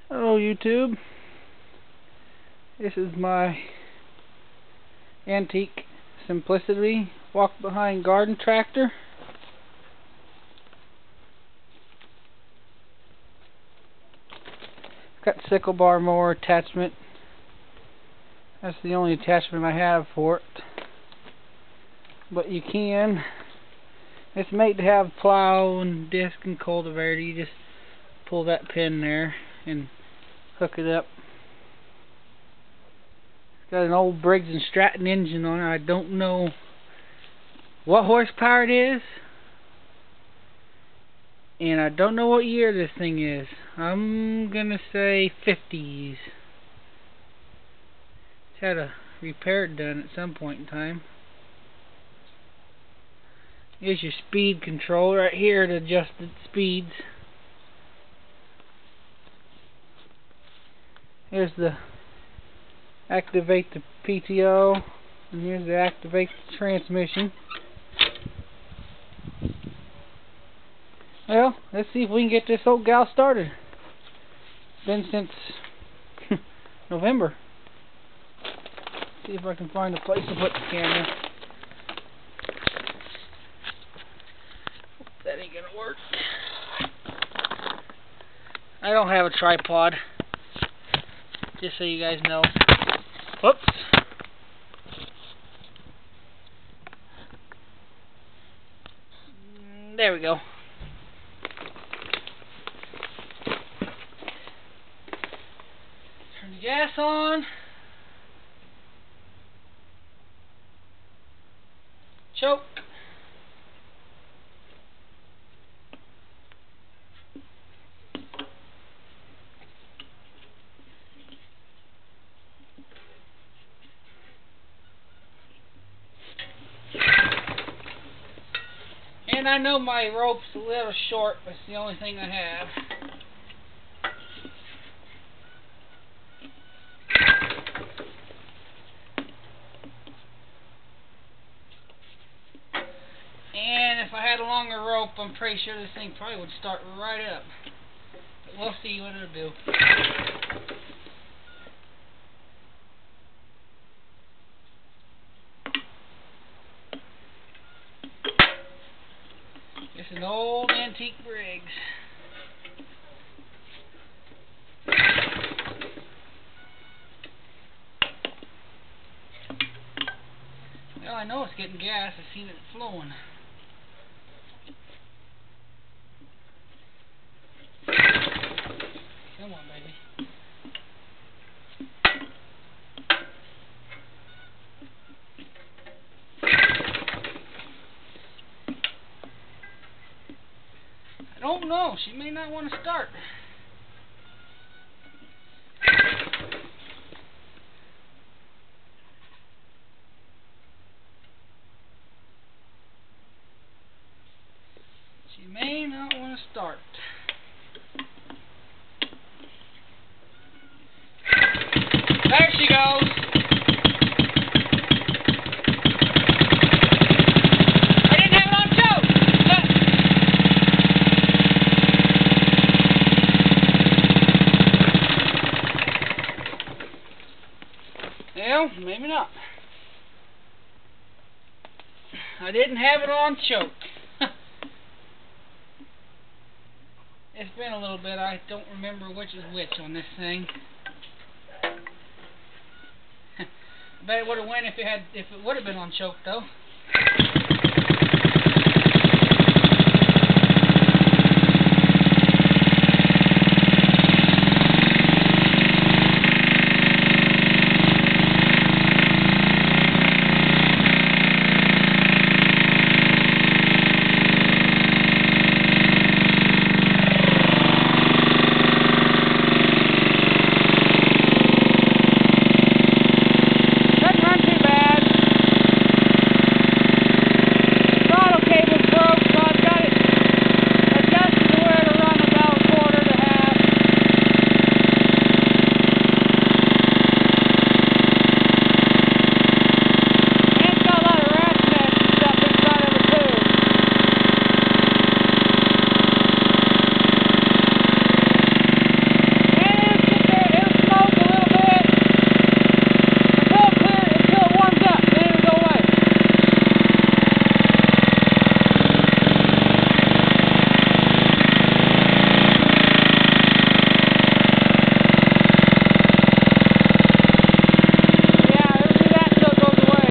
Hello YouTube, this is my antique simplicity walk behind garden tractor. Got sickle bar mower attachment. That's the only attachment I have for it, but you can. It's made to have plow and disc and cultivator. You just pull that pin there and hook it up. It's got an old Briggs & Stratton engine on it. I don't know what horsepower it is, and I don't know what year this thing is. I'm gonna say 50s. It's had a repair done at some point in time. Here's your speed control right here to adjust the speeds. Here's the activate the PTO, and here's the activate the transmission. Well, let's see if we can get this old gal started. It's been since November. See if I can find a place to put the camera. That ain't gonna work. I don't have a tripod, just so you guys know. Whoops. There we go. Turn the gas on. Choke. And I know my rope's a little short, but it's the only thing I have. And if I had a longer rope, I'm pretty sure this thing probably would start right up. But we'll see what it'll do. It's an old antique Briggs. Well, I know it's getting gas. I've seen it flowing. Come on, baby. I don't know. She may not want to start. She may not want to start. There she goes. I didn't have it on choke. Well, maybe not. I didn't have it on choke. It's been a little bit. I don't remember which is which on this thing. I bet it would have went if it would have been on choke though.